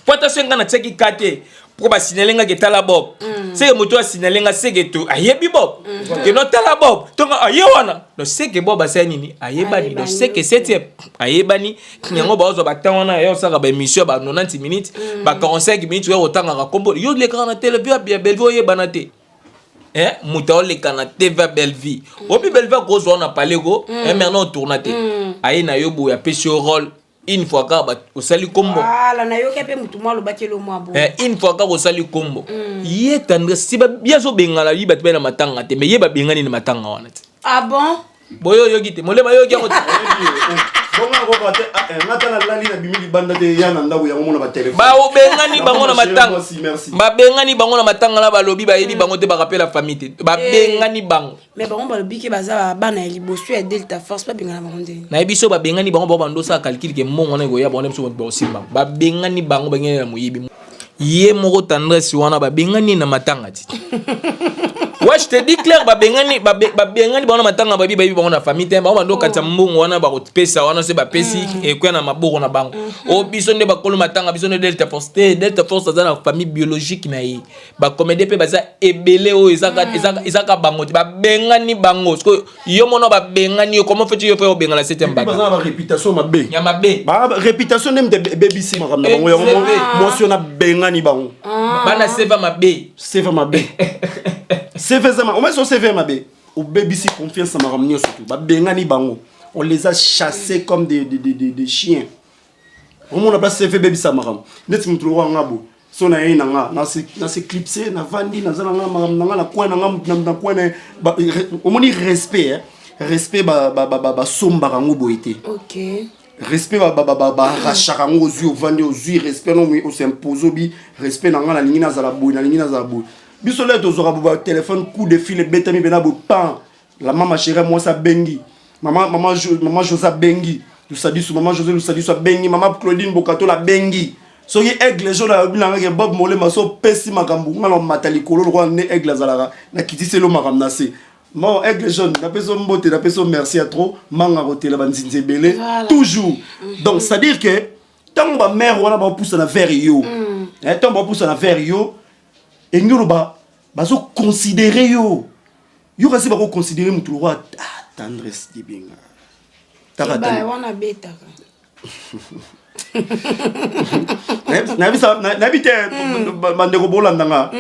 po ata so nga natiaki ka te po basinalenga ke tala bob seke moto asinalenga seke to ayebi bob ke no tala bob tonga aye wana no seke bob asaya nini ayebani no seke 7e ayebani yango baozwa batanga wana yo osaka ba émission ba 90 minutes ba 45 minutes yo otangaka kombo yo lekaka na télé ya Bellevue oyebana te moto oleka na TV Bellevue obi Bellevue kozwa na palego maintenant otourna te aye na yo boya pesi rôle une fois ka osali kombo
na yo kepe mutu mwa lobakelo mwa bo
une fois ka osali kombo ye tendre si ba biazo bengala yi bat bena matanga te mais ye ba bengani na matanga wana te
bon
boyo yo gite molema yo kya ko
bonga ko ba te ngata na lali na bimili banda te yana ndabu yango mona ba téléphone
ba obengani bango na matanga ba bengani bango na matanga na balobi ba yebi bango te ba rappela famille te ba bengani bango
mais bango balobi ke baza bana ya liboso ya Delta Force ba bengana bango te
na yebiso ba bengani bango ba bando sa calcul ke mongo na go ya bango so ba simba ba bengani bango ba ngene na moyibi ye moko tendresse wana ba bengani na matanga ti ouais je te dis clair ba bengani bango na matanga ba biba bango na famille te bango bando kata mbongo wana ba kopesa wana se ba pesi e kwa na maboko na bango o biso nde ba kolo matanga biso nde Delta Force za na famille biologique na ye ba comédie pe baza ebele o ezaka bango ba bengani bango parce que yo mona ba bengani comment fait yo faire o bengala 7e baga
baza ba réputation mabe
ya mabe
ba réputation nem de BBC makamna bango yango motion na bengani bango
bana seva mabe
CV Zama, on met son CV Mabé. Au BBC confiance à ma ramener surtout. Ba bengani bango. On les a chassés comme des chiens. On a place CV baby samaram. Net mu trouwa ngabo. So na yina nga na se clipser na vandi na zana nga na kwa na kwa na on moni respect respect ba somba rango boité.
OK.
Respect ba racharango aux yeux vandi aux yeux respect non on s'impose bi respect na nga na lingina za la boy na lingina za la boy. Bisolé tozora ba téléphone coup de fil betami bena bo pan la maman chérie moi ça bengi maman Josa bengi tu sadi sou maman José tu sadi sou bengi maman Claudine Bokato la bengi so ye aigle jo la bilanga ke Bob Molema so pesi makambu ngalo matali kolo roi ne aigle zalaka na kitise lo makamna se mon aigle jaune na peso mbote na peso merci à trop manga hôtel ba nzinze belé toujours donc c'est à dire que tant ba mère wana ba pousse na vers yo tant ba pousse na vers yo et nous bazo considérer yo kasi ba ko considérer mutu roi tendresse di benga
ba wana beta
na bité bande ko bolanda nga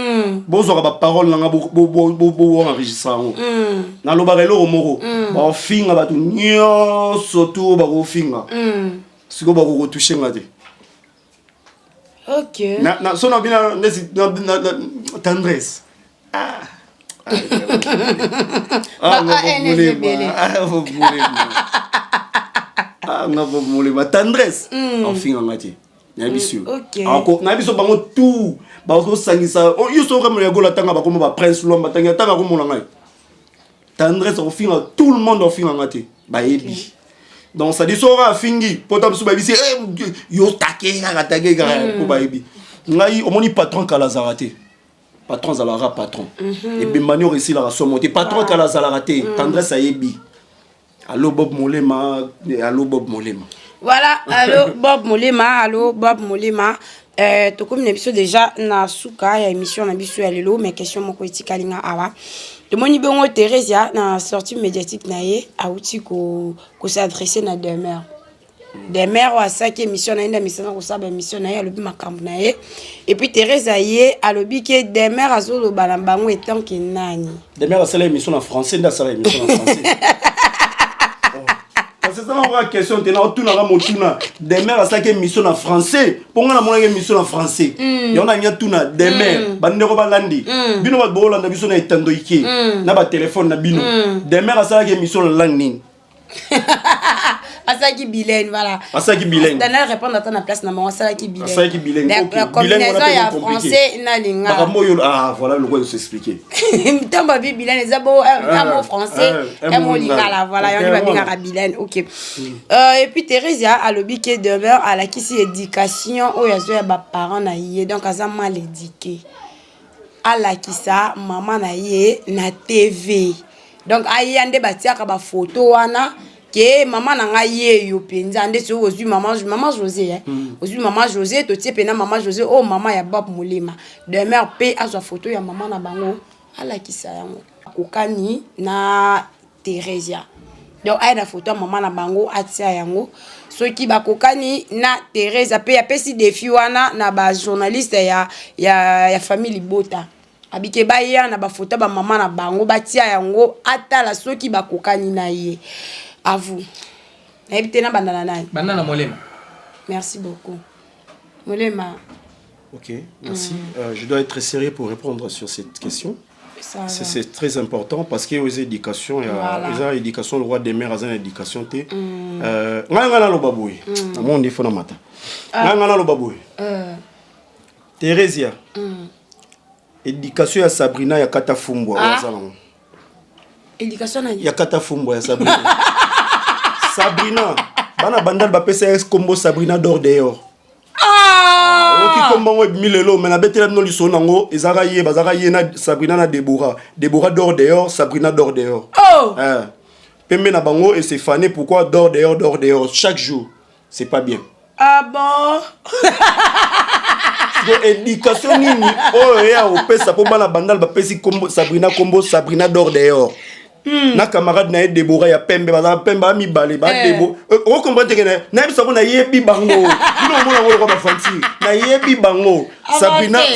bozo ba parole nga bo enregistrer na lo ba relo moko ba finga ba tu nyo soto ba ko finga siko ba ko toucher nga te.
OK.
Na so na bina tendresse. Tendresse. Enfin en matière. Na biso. Encore na biso bango tout. Ba ko sangisa. Yo so comme le gola tanga ba comme ba prince lomba tanga comme la ngai. Tendresse enfin tout le monde enfin en matière. Ba yebi. donc ça dit sora fingi potam suba bisi yo take ko bayibi ngai omoni patron kala zarate patron zalara patron et bemani réussi la somonter patron kala zarate tendresse ayebi allo Bob Molema
voilà allo Bob Molema to comme l'émission déjà na suka ya émission na biso ya lelo mais question moko etikalinga awa de moni bongo Thérèse na sortie médiatique na ye auti ko s'adresser na demeure wa saki émission na enda misana ko saba émission na ye alobi makambo na ye et puis Thérèse ye alobi ke demeure azolo balambango etant ke nani
demeure a sala émission en français nda sala émission en français. C'est ça la question, tu as tout na demeure a saki émission en français pour nga na mona émission en français et on a mis tout na demeure bandeko balandi bino ba bolanda biso na etando iki na ba téléphone na bino demeure a saki émission la langue nini
Asaki bilingue, voilà.
Asaki bilingue.
Daniel répond à ta place, non, Asaki bilingue.
Asaki bilingue.
La combinaison, il y a français, na linga.
Ah, voilà le quoi de s'expliquer.
Tant que bilingue, les abo, un mot français, un mot lingala, voilà, il y a un mot bilingue, ok. Et puis Thérèse a lobby qui demeure à la qui c'est éducation, où il y a des parents naïe, donc à mal éduqué. À la qui ça, maman naïe, na TV. Donc aïe, ande batia kaba photo wana. Que maman n'a ye yo penza ande so ozu maman José hein ozu maman José to tie pena maman José oh maman ya Bob Molema de mère pe azwa photo ya maman na bango ala kisa yango kokani na Thérèse donc ay na photo ya maman na bango atia yango soki ba kokani na Thérèse pe ya pesi défi wana na ba journaliste ya famille Bota abike ba ya na ba photo ba maman na bango batia yango atala soki ba kokani na ye. À vous.
Banana Molema.
Merci beaucoup. Molema.
Ok, merci. Je dois être sérieux pour répondre sur cette question. C'est très important parce que aux éducations, il y a l'éducation, le roi des mères, il y a l'éducation. Thérèse, éducation à Sabrina, il y a Katafumbo.
Éducation
il y a Katafumbo à Sabrina. Sabrina, bana bandal ba pesa combo Sabrina dor dehors. Oki combo we milelo mais na betela no liso nango ezaka ye bazaka ye na Sabrina na Deborah dor dehors, Sabrina dor dehors.
Oh.
Pembe na bango et c'est fané pourquoi dor dehors chaque jour. C'est pas bien.
Ah bon.
Éducation nini oh ya o pesa po bana bandal ba pesi combo Sabrina dor dehors. Na camarade na Deborah ya pembe bazala pembe mi balé ba debo o comprendre que na biso na yebi bango bino mona ngolo ko ba fanti na yebi bango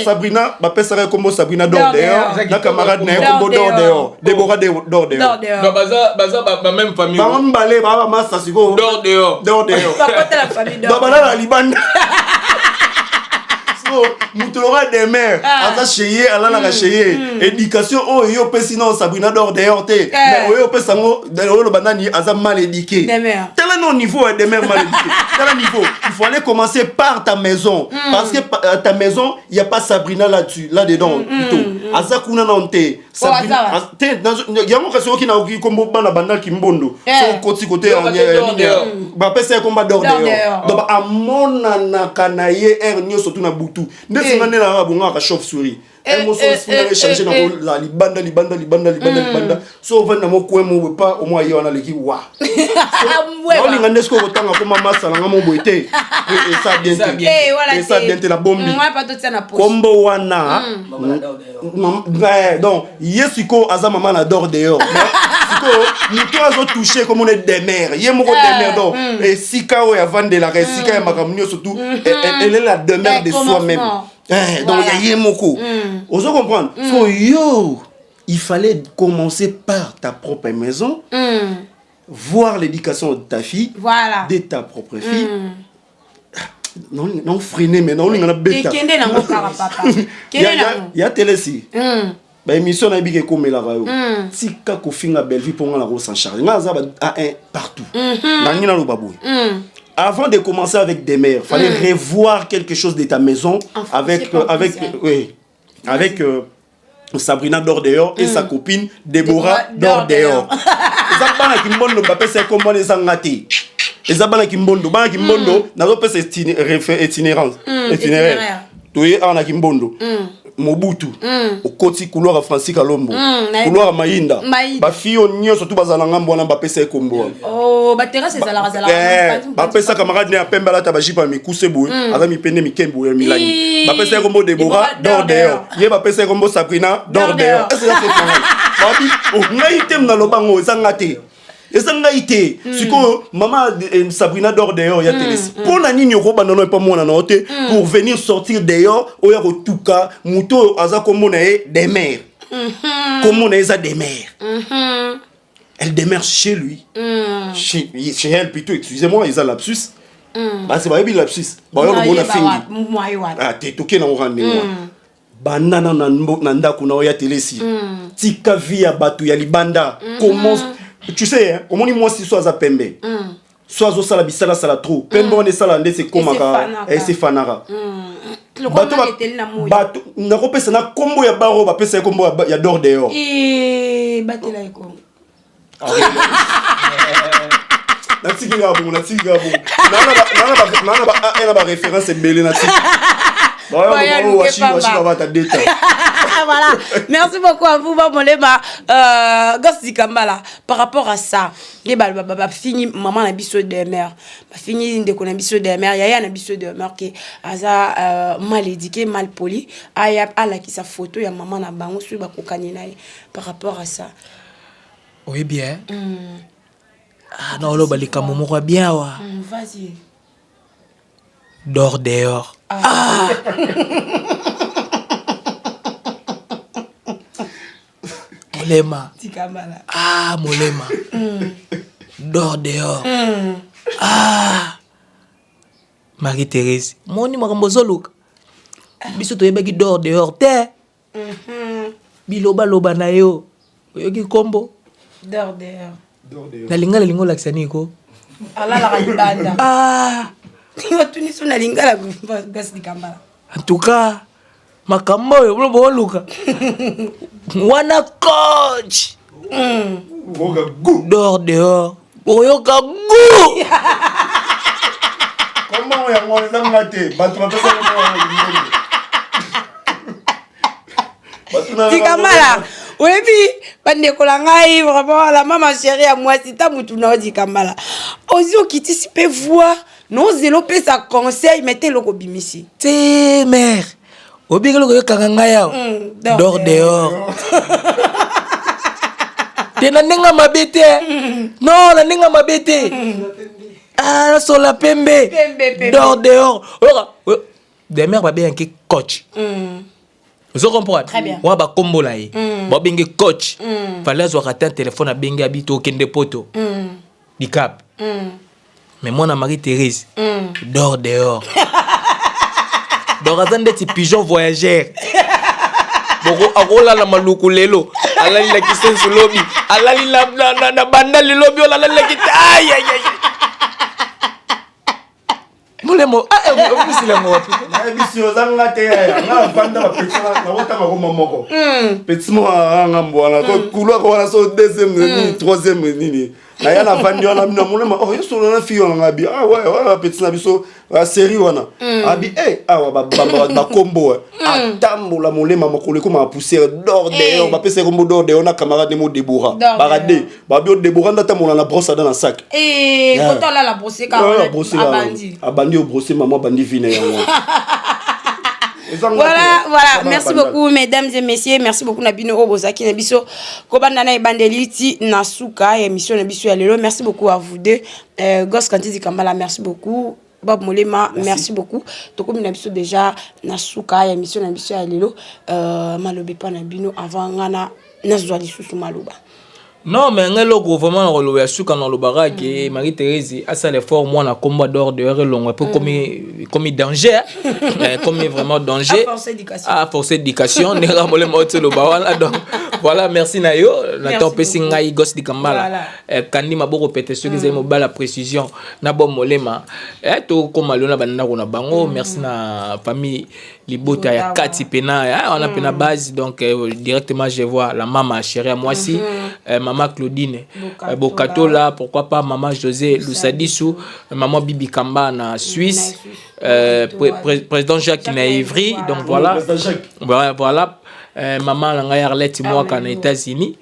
Sabrina ba pesa kombo Sabrina dor dehors na camarade na kombo dor dehors Deborah dor dehors
donc baza ba même famille
ba mbalé ba massa siko
dor dehors
pas porter la famille dor
ba la libanda Moutolora des mères, asa cheye, ala la cheye. Éducation, oh yo pesi non Sabrina dor dehors te. Mais oh yo pesango, dans le banani asa mal éduqué. Tel non niveau des mères mal éduquées. Tel niveau, il faut aller commencer par ta maison, parce que ta maison, il y a pas Sabrina là-dessus, là-dedans plutôt. Asa kuna non te. Sabrina, il y a mon question qui n'a aucun combo bana banal qui mbondo. Son côté ba pesa combat dor dehors. Donc à mon anakanaye ernio surtout na butu. Ndesi ngane na bonga ka chauve-souris. Elle mo so spinner changer na la libanda. So vanda mo ko mo pas au moins yona leki wa. On ngane ndesko otanga ko mama sala ngamo boité. Et ça bien. Et ça bien la bombi.
Moi pas tout ça na poche.
Kombo wana. Donc yesiko aza mama na dor dehors. Nous tous touché comme on est des mères. Il y a beaucoup de mères donc et sika o ya vendre la sika ya makamnio surtout elle est la demeure de soi-même. Donc il y a moko. On se comprendre. So yo, il fallait commencer par ta propre maison. Voir l'éducation de ta fille, de ta propre fille. Non freiner mais non on a bêta. Il y a télési. Ba émission na bike comme la rayo si ka ko finga belle vie pour nga la rose en charge nga za a un partout na ngina lo babou. Avant de commencer avec des mères fallait revoir quelque chose de ta maison avec Sabrina dor dehors et sa copine Deborah dor dehors ça pas na ki mbondo ba pesa comme les angati eza bana kimbondo nazopesa itinérance itinéraire toye awa na kimbondo Mobutu okoti couloir ya Francis Kalombo couloir ya Mayinda bafille oyo nyonso tu bazala ngambo wana bapesa ekombo bapesa camarade ne ya pembe alata bajipa mikuse boye aza mipende mikembo ya milani bapesa ekombo Deborah dor dehors ye bapesa ekombo Sabrina dor dehors ngai te mna lobango ezanga te ezanga ite siko mama Sabrina dor dehors ya telesi pona nini okobanda no epa mona na te pour venir sortir dehors oya kotuka muto aza komona e des mères komona eza des mères elle demeure chez lui chez elle plutôt excusez-moi ils a lapsus bah c'est pas bien lapsus bah on a fini ah te toké na orande banana na ndako na oya telesi tika via batu ya libanda comment tu sais hein comment moi si soit za pembe soit zo sala bisala sala trop pembe on est sala ndé c'est comme et c'est fanara bato na kopesa na kombo ya baro ba pesa kombo ya dor dehors
batela eko
na tiki ngabo na ba référence belé na tiki
voilà, merci beaucoup à vous, Molema. Gosti Kambala, par rapport à ça, les fini maman na biso de mère, fini de connaître biso de mère, yaya na biso de mère qui a mal éduqué, mal poli, aya ala qui sa photo ya maman na bango sur ba kokani na par rapport à ça.
Oui bien. Ah non lo balika momo bien wa.
Vas-y.
Dors dehors. Ah. Molema. Ah, Molema. Dors dehors. Ah. Marie-Thérèse. Moni makambozo luka. Biso to yebaki dors dehors te. Biloba loba na yo. Yoki kombo.
Dors dehors.
Na linga lingo laksani ko.
Ala la libanda. Ah.
En tout cas, makambo yo bo luka. Wana coach. Dors dehors. Oyoka gu.
Comment ya ngona ngate? Batu bapesa
ko. Tikamala. Webi bande kolangai vraiment la maman chérie à moi si ta mutu na odi Kambala. Ozio kiti si peut voir. Non, zélo peut sa conseil, mettez le kobimisi.
Té mère. Obi ke lo kanga yao. Dors dehors. Té na nenga mabete. Non, na nenga mabete. Ah, sur la pembe. Dors dehors. Des mères ba bien ki coach. Vous comprenez?
Très bien.
Wa ba kombo la yi. Ba bengi coach. Fallait avoir un téléphone à bengi habito kende poto. Di cap. Mais moi, Marie-Thérèse, dors dehors. Dors à des pigeons voyageurs. Boko akola la maluku lelo. Ala la kisen su lobby. Ala la na banda le lobby ala la kita. Aïe aïe aïe. Molemo si le mo wapi.
Na bisio zanga te ya. Na banda ba petsa na wota ma moko. Petit mo ngambo na ko kulwa ko na so deuxième ni troisième ni. Na yana vandi wana mina mulema oh yeso na fi wana ngabi ah ouais petit na biso la série wana abi wa ba combo atambola mulema makole ko ma pousser dors dehors ba pese kombo dors dehors na camarade mo Deborah barade ba bio Deborah ndata mona na brosse dans la sac
quand on la brosser quand
abandi au brosser maman bandi vine yango.
Voilà, merci beaucoup mesdames et messieurs, merci beaucoup Nabino Obozaki Nabiso Kobandana et Bandeliti Nasuka émission Nabiso ya lelo, merci beaucoup à vous deux. Gosse Kantidi Kambala, merci beaucoup. Bob Molema, merci beaucoup. Tokomi Nabiso déjà Nasuka émission Nabiso ya lelo, malobi pa Nabino avant ngana nazwa lisusu maloba.
Non, mais un logo vraiment on le suka dans le baraque et Marie-Thérèse a ça l'effort moi na combat d'or de heure long un peu comme danger comme vraiment danger
à force d'éducation
ne ramole mot le bawana donc Voilà, merci Nayo. Nathan
Merci
Pessi
beaucoup.
Ngai Gosse di Kambala. Kandi maboko pete ceux qui aiment la précision. Na bon molema. To comme alona banda na bango. Merci na famille Libota ya Kati Pena. On a pena base donc directement je vois la maman chérie à moi aussi. Maman Claudine. Bokatola, pourquoi pas maman José Lusadisu, maman Bibi Kamba na Suisse. Président Jacques Naivry. Donc voilà. Voilà. Maman Langa Arlette moi quand aux États-Unis.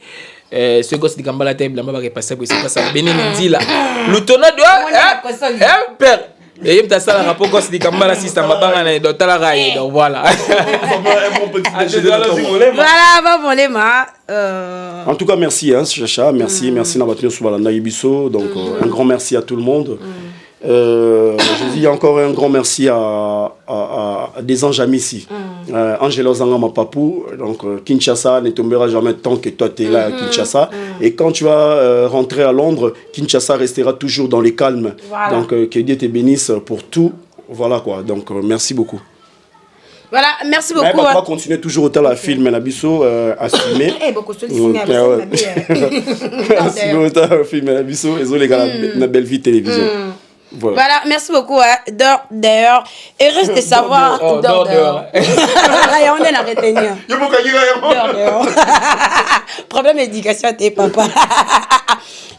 Ce gosse de Kambala table là-bas qui passe c'est pas ça. Benin dit là. Le tonneau de père. Et il t'a ça le rapport gosse de Kambala système mabanga na dans la raille. Donc voilà.
Voilà, va voler ma.
En tout cas, merci, hein, Chacha. Merci, merci Nabatino Soubalanda Ibiso. Donc, un grand merci à tout le monde. Je dis encore un grand merci à des anges amis ici. Angelo Zangama Papou, donc Kinshasa ne tombera jamais tant que toi tu es là à Kinshasa. Et quand tu vas rentrer à Londres, Kinshasa restera toujours dans les calmes. Voilà. Donc que Dieu te bénisse pour tout. Voilà quoi. Donc merci beaucoup.
Voilà, merci beaucoup.
On va continuer toujours autant la film Nabiso assumé.
Eh beaucoup de film
Nabiso et les gars la belle vie télévision.
Voilà, merci beaucoup. D'ailleurs, et reste de savoir. Dehors. On est la retenue. Problème d'éducation à tes papas.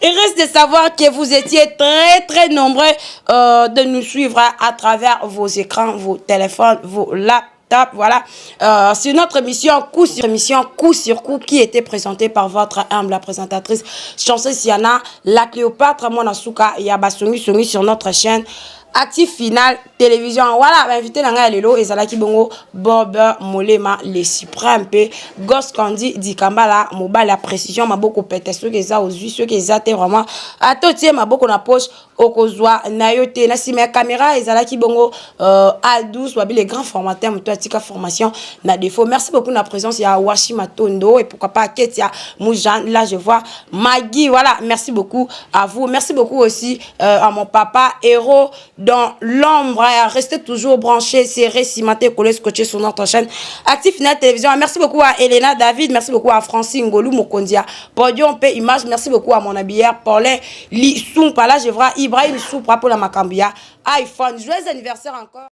Il reste de savoir que vous étiez très très nombreux de nous suivre à travers vos écrans, vos téléphones, vos laptops. Voilà, c'est notre émission coup sur coup qui était présentée par votre humble présentatrice Chanceuse Siana, la Cléopâtre Monasuka Yabasongi Songi sur notre chaîne Actif Final Télévision. Voilà, invité Nanga Lelo et Zalaki Bongo Bob Molema les suprêmes pe Ghost Candy di Kambala Mobile la précision maboko pete ceux qui za aux yeux ceux qui za vraiment à tout tie maboko na poche okozwa nayote na si ma caméra et Zalaki Bongo A12 wabi les grands formateurs muto atika formation na défaut. Merci beaucoup na présence ya Washima Tondo et pourquoi pas Ketia Moujan là je vois Maggie. Voilà, merci beaucoup à vous. Merci beaucoup aussi à mon papa héros dans l'ombre. Restez toujours branchés, serrés, cimentés, collés, scotchés sur notre chaîne Actif Final Télévision. Merci beaucoup à Elena David, merci beaucoup à Francine Ngolou Mokondia, Podium P Image, merci beaucoup à mon habillère Paulin Li Soumpa, là je vois Ibrahim Soupra pour la Macambia, iPhone. Joyeux anniversaire encore.